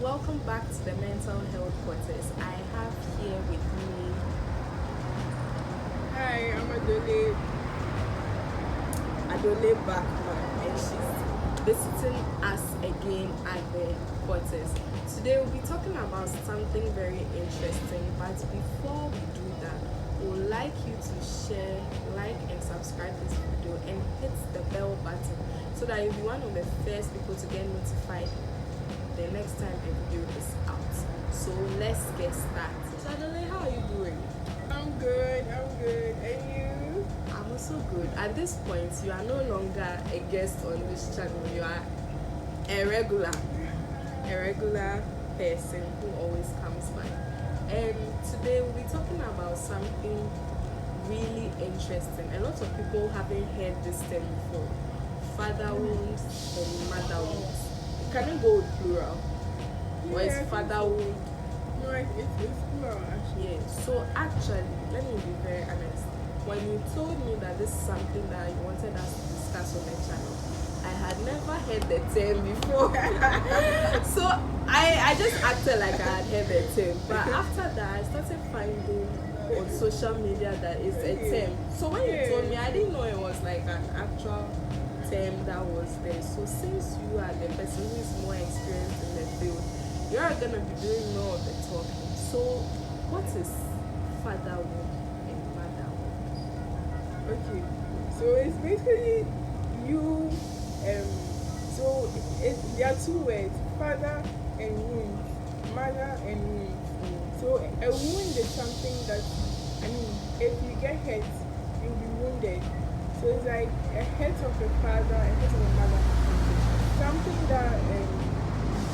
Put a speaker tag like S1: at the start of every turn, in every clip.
S1: welcome back to the mental health quarters. I have here with me
S2: Hi, I'm Adoley
S1: Buckman, and she's visiting us again at the quarters. Today we'll be talking about something very interesting, but before we do that, we would like you to share, like, and subscribe this video and hit the bell button so that you'll be one of the first people to get notified the next time a video is out. So let's get started. So Adoley, how are you doing?
S2: I'm good. And you?
S1: I'm also good. At this point, you are no longer a guest on this channel. You are a regular person who always comes by. And today we'll be talking about something really interesting. A lot of people haven't heard this term before. Father wounds and mother wounds. Can it go with plural? Or is father wound?
S2: No, it's plural actually.
S1: Yeah. So actually, let me be very honest. When you told me that this is something that you wanted us to discuss on the channel, I had never heard the term before. So I just acted like I had heard the term. But after that, I started finding on social media that it's a term. So when you told me, I didn't know it was like an actual term that was there. So since you are the person who is more experienced in the field, you are gonna be doing more of the talking. So what is fatherhood and motherhood?
S2: Okay. So it's basically you. There are two words: father and wound, mother and wound. So a wound is something that, if you get hurt, you'll be wounded. So it's like a hurt of a father, a hurt of a mother. Something that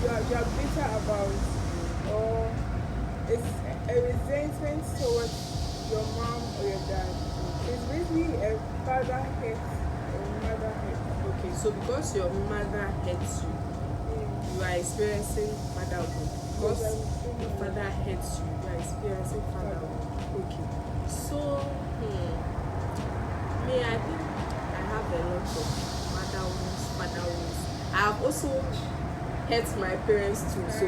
S2: you are bitter about, or it's a resentment towards your mom or your dad. It's basically a father hurt or mother hurt.
S1: Okay, so because your mother hates you, you are experiencing motherhood. Because your father hates you, you are experiencing fatherhood. Okay. So, me, I think I have a lot of mother wounds, father wounds. I have also hurt my parents too, so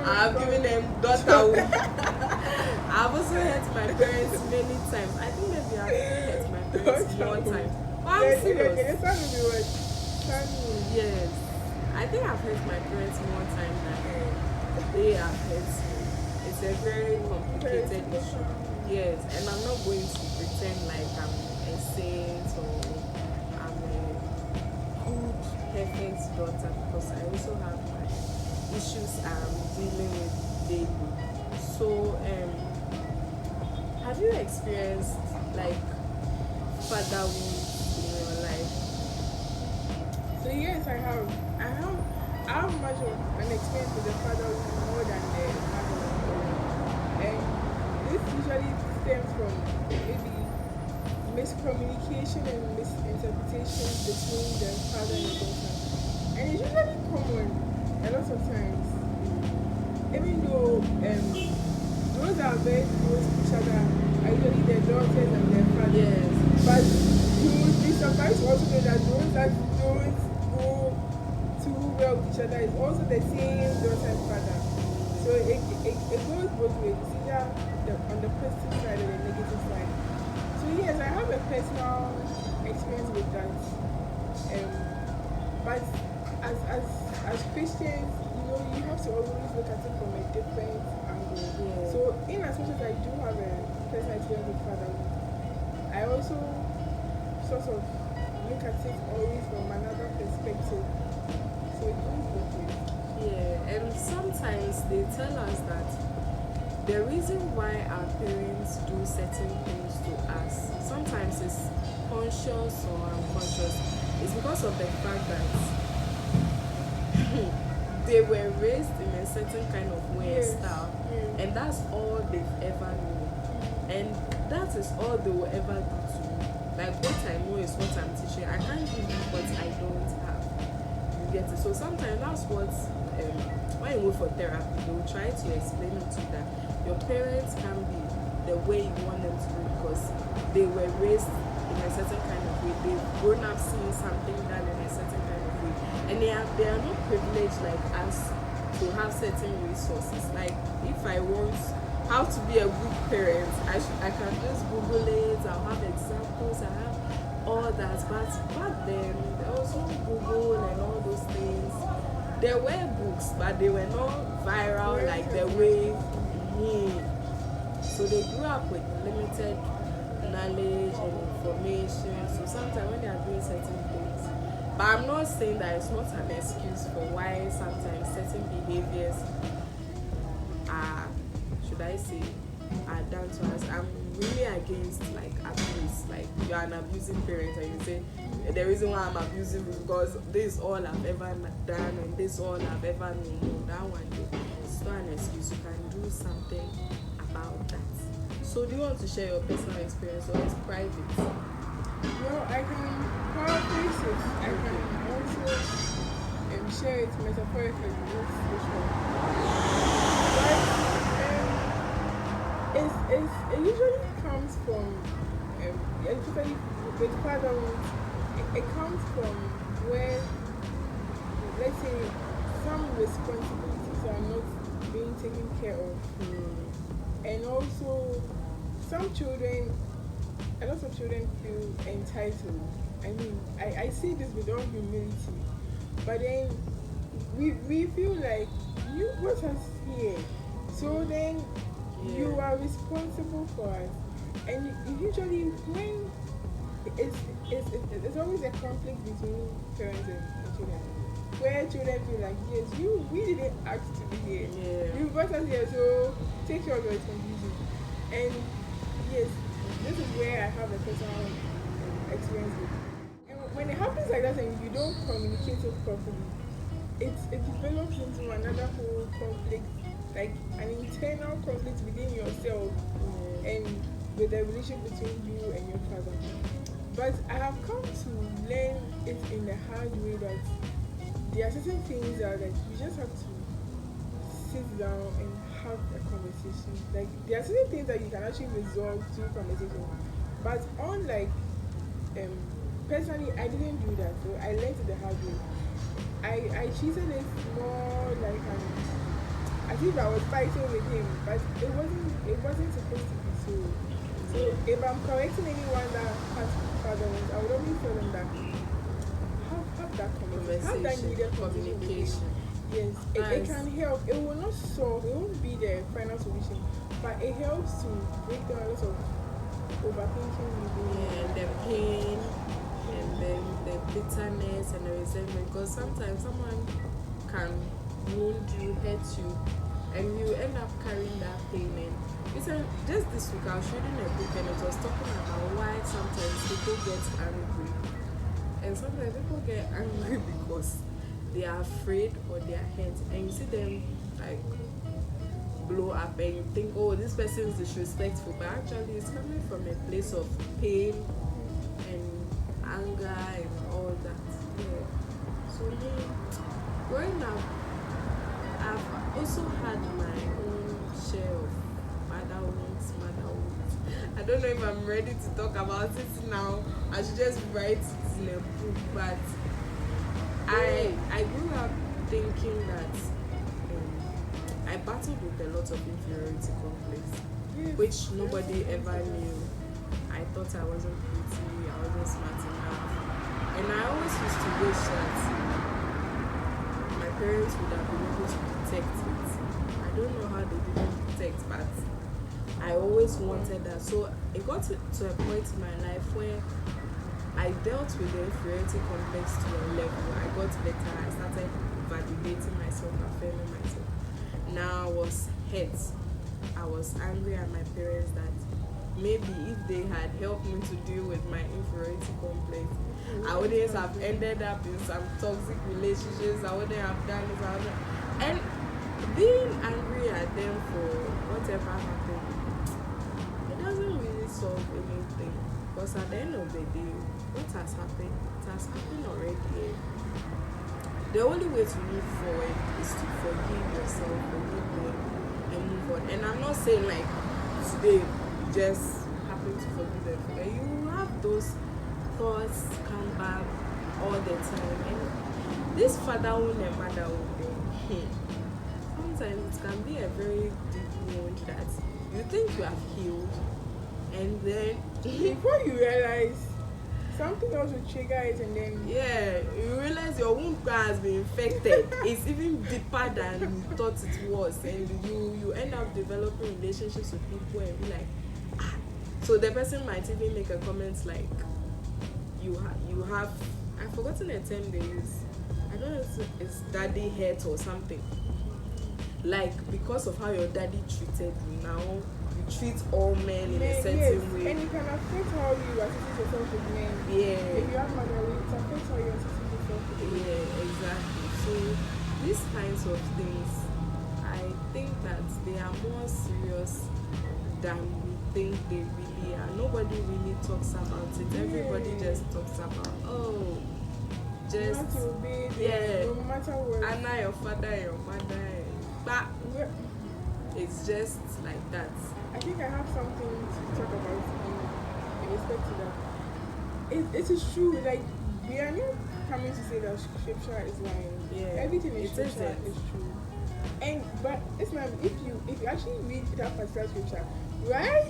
S1: I have given them daughter wound. I have also hurt my parents many times. I think maybe I have hurt my parents more times. But I'm serious. Yes. I think I've hurt my parents more times than they have hurt me. It's a very complicated issue. Yes, and I'm not going to pretend like I'm a saint or I'm a good, perfect daughter, because I also have my issues I'm dealing with daily. So, have you experienced like fatherhood in your life?
S2: So yes, I have. I have much of an experience with the fatherhood more than the motherhood. And this usually stems from maybe miscommunication and misinterpretation between the father and the daughter. And it's usually common a lot of times. Even though those are very close to each other, are usually their daughters and their fathers.
S1: Yes.
S2: But you would be surprised to also know that those that don't go too well with each other is also the same daughter and father. So it goes both ways. It's either on the positive side or the negative side. So yes, I have a personal experience with that. But as Christians, you have to always look at it from a different angle.
S1: Yeah.
S2: So in as much as I do have a personal experience with fatherhood, I also sort of look at it always from another perspective. So it goes both ways.
S1: Yeah, and sometimes they tell us that the reason why our parents do certain things to us, sometimes it's conscious or unconscious, is because of the fact that they were raised in a certain kind of way and style, and that's all they've ever known, and that is all they will ever do to me. Like, what I know is what I'm teaching. I can't give you what I don't have. You get it? So sometimes that's what when you go for therapy, they will try to explain it to you that your parents can be the way you want them to be because they were raised in a certain kind of way. They've grown up seeing something done in a certain kind of way, and they are not privileged like us to have certain resources. Like if I want how to be a good parent, I can just Google it. I'll have examples. I have all that. But back then there was no Google and all those things. There were books, but they were not viral like the way. So they grew up with limited knowledge and information. So sometimes when they are doing certain things, but I'm not saying that it's not an excuse for why sometimes certain behaviors are, should I say, are done to us. I'm really against like abuse. Like you are an abusing parent and you say the reason why I'm abusing is because this is all I've ever done and this is all I've ever known. No, that one it's not an excuse. You can do something about that. So do you want to share your personal experience or it's private?
S2: Well, I can paraphrase it. I can also share it metaphorically. Which one? But it usually comes from, especially with fatherhood, it comes from where, let's say, some responsibilities are not being taken care of. And also, a lot of children feel entitled. I mean, I say this with all humility, but then we feel like you brought us here, so then you are responsible for us. And usually when it's always a conflict between parents and children, where children feel like, yes, we didn't ask to be here. You brought us here, so take care of your responsibility. And yes, this is where I have a personal experience with. And when it happens like that and you don't communicate it properly, it develops into another whole conflict, like an internal conflict within yourself and with the relationship between you and your father. But I have come to learn it in the hard way that there are certain things that you just have to sit down and have a conversation. Like there are certain things that you can actually resolve through conversation. But unlike personally, I didn't do that. So I learned it the hard way. I treated it more like as if I was fighting with him, but it wasn't supposed to be so. So if I'm correcting anyone that has fathers, I would always tell them that have that conversation, have that needed communication. Yes, it can help. It will not solve, it won't be the final solution, but it helps to break down a lot of overthinking
S1: and the pain and then the bitterness and the resentment, because sometimes someone can wound you, hurt you, and you end up carrying that pain. And just this week I was reading a book and it was talking about why sometimes people get angry, and sometimes people get angry because they are afraid or they are hurt, and you see them like blow up and you think, oh, this person is disrespectful, but actually it's coming from a place of pain and anger and all that. So me, growing up, I've also had my own share of motherhood. I don't know if I'm ready to talk about it now. I should just write it in a book, but I grew up thinking that I battled with a lot of inferiority complex, which nobody ever knew. I thought I wasn't pretty, I wasn't smart enough, and I always used to wish that my parents would have been able to protect it. I don't know how they didn't protect, but I always wanted that. So it got to a point in my life where I dealt with the inferiority complex to a level. I got better. I started validating myself, affirming myself. Now I was hurt. I was angry at my parents that maybe if they had helped me to deal with my inferiority complex, I wouldn't have ended up in some toxic relationships. I wouldn't have done this. And being angry at them for whatever happened, it doesn't really solve anything. Because at the end of the day, what has happened? It has happened already. The only way to move forward is to forgive yourself, forgive them, and move on. And I'm not saying like today you just happen to forgive them. You have those thoughts come back all the time. And this fatherhood and motherhood thing, sometimes it can be a very deep wound that you think you have healed, and then
S2: Before you realize, something else will trigger it, and then
S1: yeah, you realize your wound has been infected. It's even deeper than you thought it was, and you end up developing relationships with people and be like, ah. So the person might even make a comment like, you have I've forgotten the term they use. I don't know if it's daddy hurt or something. Like, because of how your daddy treated you, now you treat all men in a certain
S2: yes,
S1: way.
S2: and it can affect how you associate yourself with men.
S1: Yeah.
S2: If you have motherly, it affects how you associate yourself with men.
S1: Yeah, exactly. So these kinds of things, I think that they are more serious than we think they really are. Nobody really talks about it. Everybody just talks about, oh,
S2: You
S1: just
S2: have to obey them,
S1: yeah,
S2: no matter what.
S1: Anna your father and your mother, but
S2: Well,
S1: it's just like that.
S2: I think I have something to talk about in respect to that. It is true, like, we are not coming to say that scripture is lying.
S1: Yeah,
S2: Everything in
S1: it
S2: scripture
S1: isn't.
S2: is true. And but it's not, if you actually read that particular scripture, right?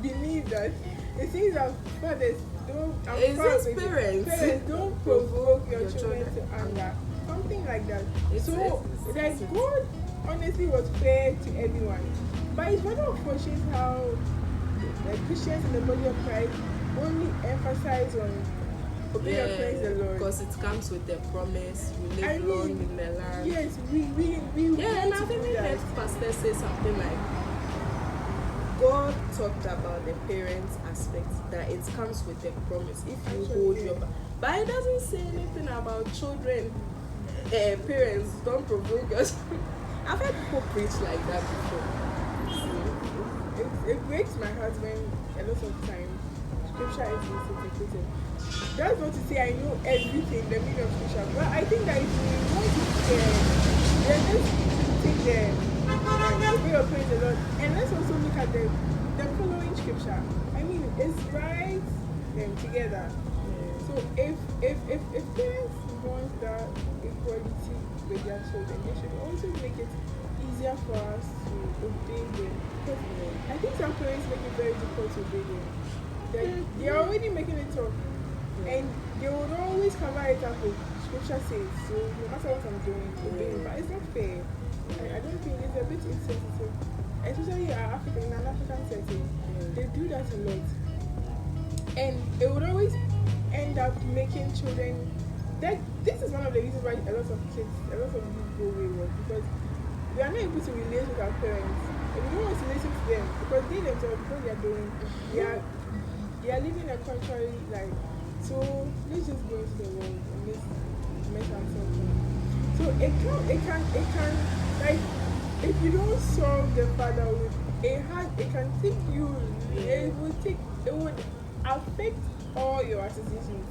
S2: Believe that it says that fathers don't
S1: Is this
S2: parents don't provoke your children to anger. Something like that.
S1: It's
S2: God honestly was fair to everyone. But it's rather unfortunate how Christians in the body of Christ only emphasize on obey your parents the Lord.
S1: Because it comes with the promise, you live long in the land.
S2: Yes, we
S1: Yeah, and
S2: want
S1: I've
S2: to do
S1: even
S2: that.
S1: heard pastors say something like, God talked about the parents aspect, that it comes with the promise if you hold your back. But it doesn't say anything about children, parents don't provoke us. I've heard people preach like that before.
S2: It breaks my heart when a lot of times scripture is misinterpreted. That's not to say I know everything, the meaning of scripture, but I think that if we want to let's take the obey your praise the Lord, and let's also look at the following scripture. I mean, it's right them together.
S1: Yeah.
S2: So if parents want that equality with their children, they should also make it easier for us to obey them. Because I think some parents make it very difficult to obey them. They are already making it tough, and they would always cover it up with scripture says. So no matter what I'm doing, obey me. But it's not fair. I don't think it's a bit insensitive, especially in an African setting. They do that a lot, and it would always end up making children. This is one of the reasons why a lot of people go wayward, because we are not able to relate with our parents, and we don't want to listen to them because they themselves, because they are living a contrary life. So let's just go into the world and let's mess ourselves up. So it can like, if you don't solve the fatherhood, it can take you. It would affect all your associations,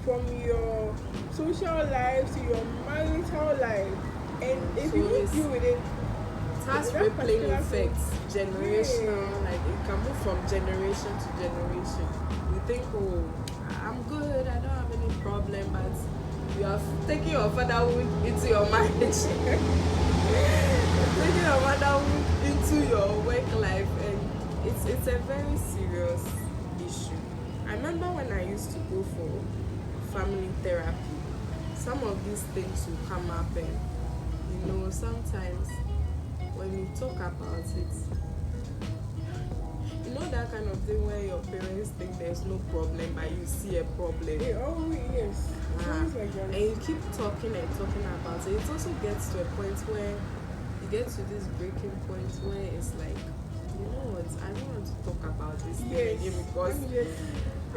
S2: from your social life to your marital life, and if you don't deal with it,
S1: it has rippling effects, generational. Like, it can move from generation to generation. You think, oh, I'm good, I don't have any problem, but you have taken your fatherhood into your marriage, taking your motherhood into your work life, and it's a very serious issue. I remember when I used to go for family therapy, some of these things will come up, and sometimes when you talk about it, that kind of thing where your parents think there's no problem but you see a problem.
S2: Yes. Like that.
S1: And you keep talking and talking about it. It also gets to a point where you get to this breaking point where it's like, you know what, I don't want to talk about this thing again, because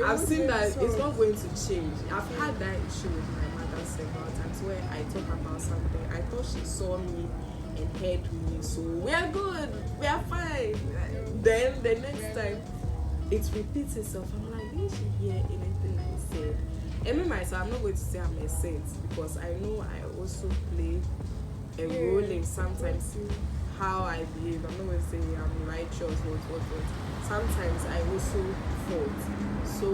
S1: I've seen that it's not going to change. I've had that issue with my mother several times where I talk about something. I thought she saw me and heard me, so we are good, we are fine. Then the next time it repeats itself. I'm like, didn't she hear anything I said? And me myself, I'm not going to say I'm a saint, because I know I also play a role in sometimes how I behave. I'm not going to say I'm righteous, what. Sometimes I also fault. So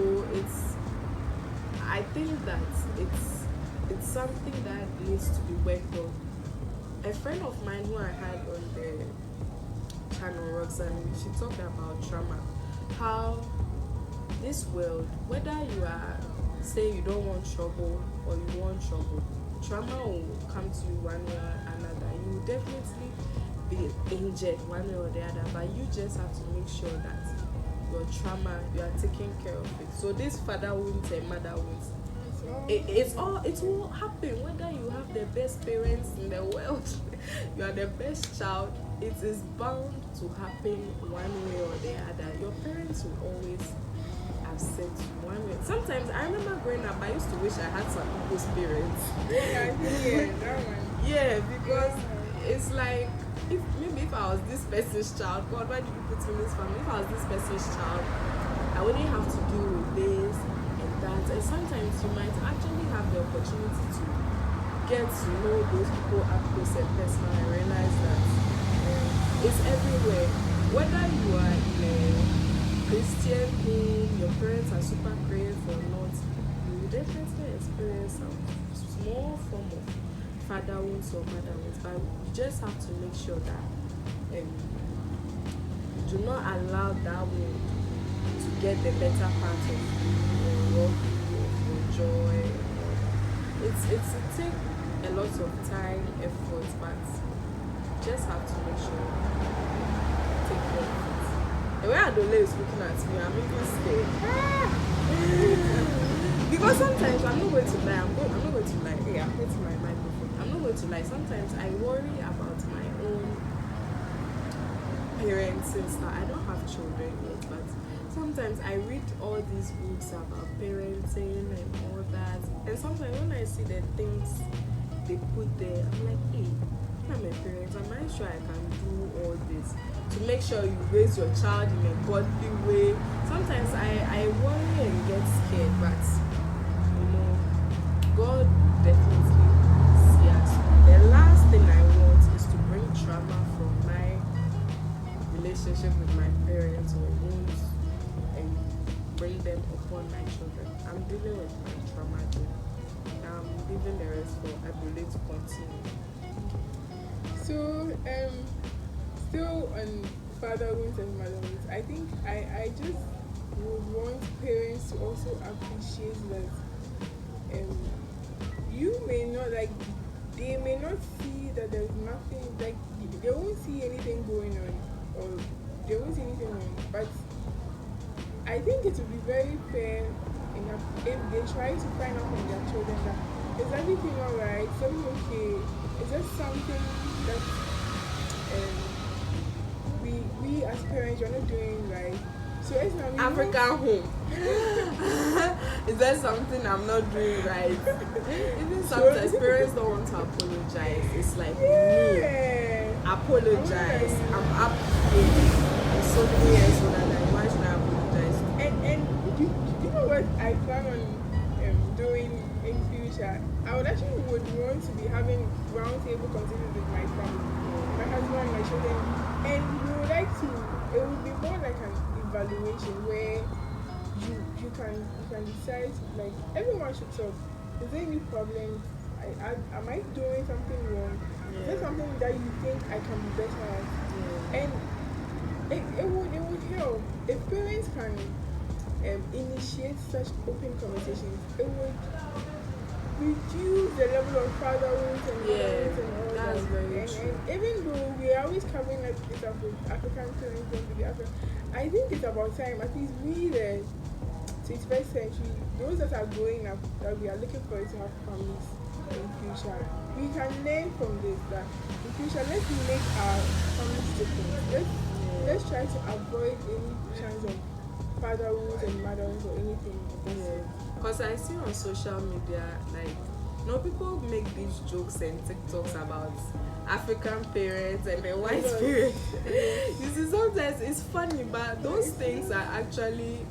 S1: I think that it's something that needs to be worked on. a friend of mine who I had on the channel, Roxanne, she talked about trauma. How this world, whether you are saying you don't want trouble or you want trouble, trauma will come to you one way or another. You will definitely be injured one way or the other, but you just have to make sure that your trauma, you are taking care of it. So this father wounds and mother wounds, it will happen whether you have the best parents in the world, you are the best child, it is bound to happen one way or the other. Your parents will always upset you one way. Sometimes I remember growing up, I used to wish I had some people's parents. Yeah, because it's like, if I was this person's child, God, why did you put me in this family? If I was this person's child, I wouldn't have to deal with this and that. And sometimes you might actually have the opportunity to get to know those people up close and personal and realize that it's everywhere. Whether you are in a Christian home, your parents are super creative or not, you will definitely experience some small form of father wounds or mother wounds. But you just have to make sure that do not allow that wound to get the better part of your joy. It takes a lot of time, effort, but just have to make sure you take care of it. The way Adoley is looking at me, I'm even scared. Because sometimes I'm not going to lie. I'm not going to lie. Hey, I'm going to my microphone. I'm not going to lie. Sometimes I worry about my own parents and stuff. I don't have children yet, but sometimes I read all these books about parenting and all that. And sometimes when I see the things they put there, I'm like, hey, I'm a parent. Am I sure I can do all this? To make sure you raise your child in a godly way. Sometimes I worry and get scared, but God definitely sees us. The last thing I want is to bring trauma from my relationship with my parents or wounds and bring them upon my children. I'm dealing with my trauma too. I'm leaving the rest for Adoley to continue.
S2: So, still on father wounds and mother wounds, I think I just would want parents to also appreciate that you may not, like, they may not see that there's nothing, like, they won't see anything going on, or they won't see anything wrong, but I think it would be very fair enough if they try to find out from their children that is everything alright, is everything okay, is there something that we as parents are not doing right. So it's not
S1: African home. Is there something I'm not doing right? Even sometimes parents don't want to apologize. It's like me. Apologize. I'm up in so many years older than why should I apologize?
S2: And you know what I plan on doing in future? I would actually want to be having round table conversations with my family, my husband, my children, and we would like to. It would be more like an evaluation where you can decide, like, everyone should talk. Is there any problem? Am I doing something wrong? Yeah. Is there something that you think I can be better at? Yeah. And it would help if parents can initiate such open conversations. It would reduce the level of father wounds and mother wounds and all
S1: that's
S2: that.
S1: Very true.
S2: And even though we are always covering it up with African parents and with the African, I think it's about time, at least we, the 21st century, those that are growing up, that we are looking forward to have families in future, we can learn from this, that in future, let's make our families different. Let's try to avoid any chance of father wounds and mother wounds or anything.
S1: Because I see on social media, like, people make these jokes and TikToks about African parents and the white parents. You see, sometimes it's funny, but those things are actually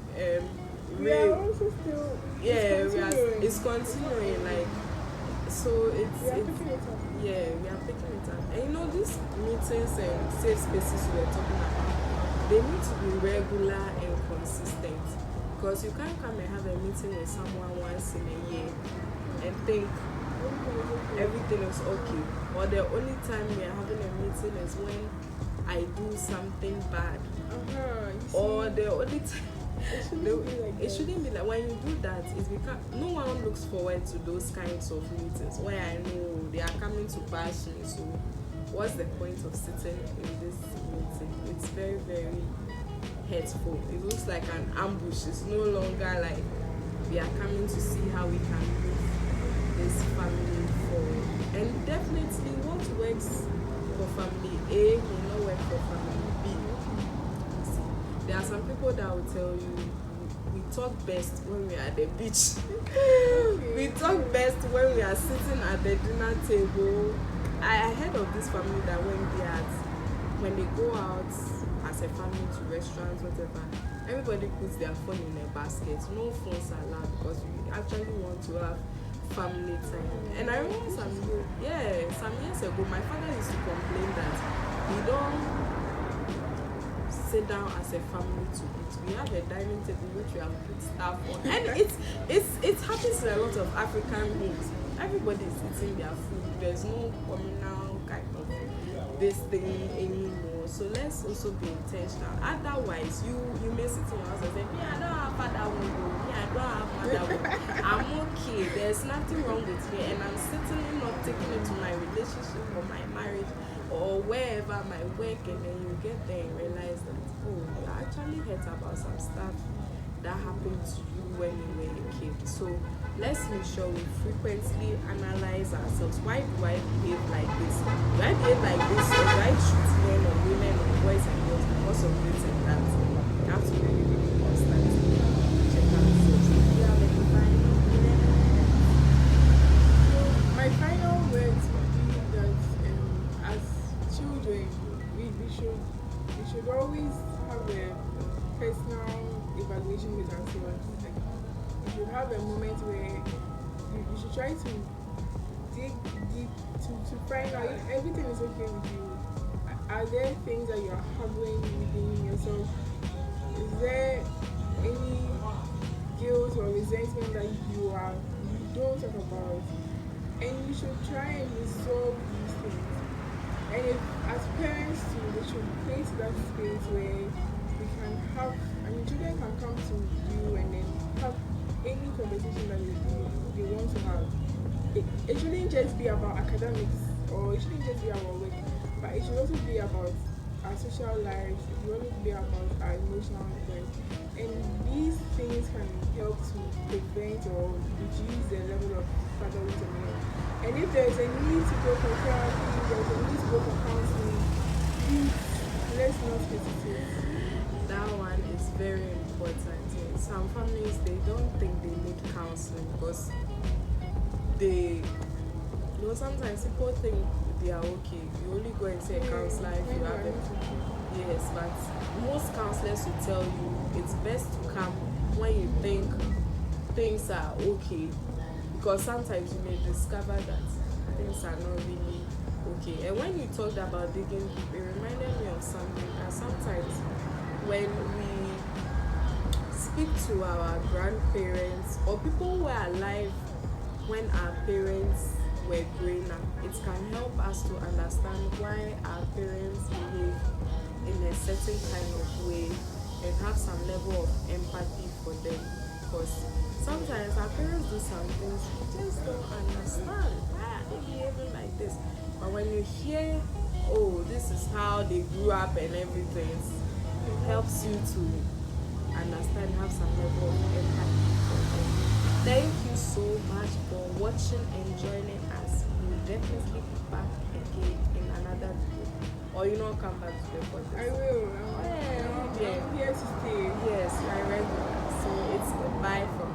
S2: we are also still
S1: it's continuing. Like, so we are picking it up. Yeah, we are picking it up. And these meetings and safe spaces we are talking about, they need to be regular and consistent. Because you can't come and have a meeting with someone once in a year and think, everything is okay. Or the only time we are having a meeting is when I do something bad. Or the only time it shouldn't be like when you do that, it's because no one looks forward to those kinds of meetings where I know they are coming to bash me. So what's the point of sitting in this meeting? It's very, very hurtful. It looks like an ambush. It's no longer like we are coming to see how we can move this family forward. And definitely what works for family A will not work for family B. There are some people that will tell you we talk best when we are at the beach. We talk best when we are sitting at the dinner table. I heard of this family that when they go out as a family to restaurants, whatever, everybody puts their phone in a basket. No phones allowed because we actually want to have family time. And I remember some years ago, my father used to complain that we don't sit down as a family to eat. We have a dining table which we have put stuff on, and it happens in a lot of African homes. Everybody is eating their food. There's no communal kind of this thing anymore. So let's also be intentional. Otherwise, you may sit in your house and say, "Me, I don't have father window. Me, I don't have mother window. I'm okay. There's nothing wrong with me, and I'm certainly not taking it to my relationship or my marriage or wherever my work." And then you get there and realize that you actually heard about some stuff that happened to you when you were a kid. So let's make sure we frequently analyze ourselves. Why do I behave like this? Do I behave like this, or do I shoot men or women or boys and girls because of this and that? You have to really, really constantly check ourselves. Do you have any final words?
S2: My final words would be that as children, we should always have a personal evaluation with ourselves. Like, you should have a moment where you should try to dig deep to find out if everything is okay with you. Are there things that you are harboring within yourself? Is there any guilt or resentment that you don't talk about? And you should try and resolve these things. And if, as parents too, we should create that space where we can have, children can come to you and then have any conversation that they want to have. It shouldn't just be about academics, or it shouldn't just be about work, but it should also be about our social lives. It should also be about our emotional life. And these things can help to prevent or reduce the level of fatherhood. And if there is a need to go for therapy, there's a need to go for counseling, please, let's not hesitate.
S1: That one is very important. Some families, they don't think they need counseling because sometimes people think they are okay. You only go and see a counselor if you have it. Yes, but most counselors will tell you it's best to come when you think things are okay, because sometimes you may discover that things are not really okay. And when you talked about digging, it reminded me of something that sometimes when we speak to our grandparents or people who were alive when our parents were growing up, it can help us to understand why our parents behave in a certain kind of way and have some level of empathy for them. Because sometimes our parents do some things we just don't understand. Why are they behaving like this? But when you hear, oh, this is how they grew up and everything, it helps you to understand, have some level of empathy for them. Thank you so much for watching and joining us. We'll definitely be back again in another video. Or come back to the podcast.
S2: I will. I'm here to stay.
S1: Yes, you are regular. So it's goodbye from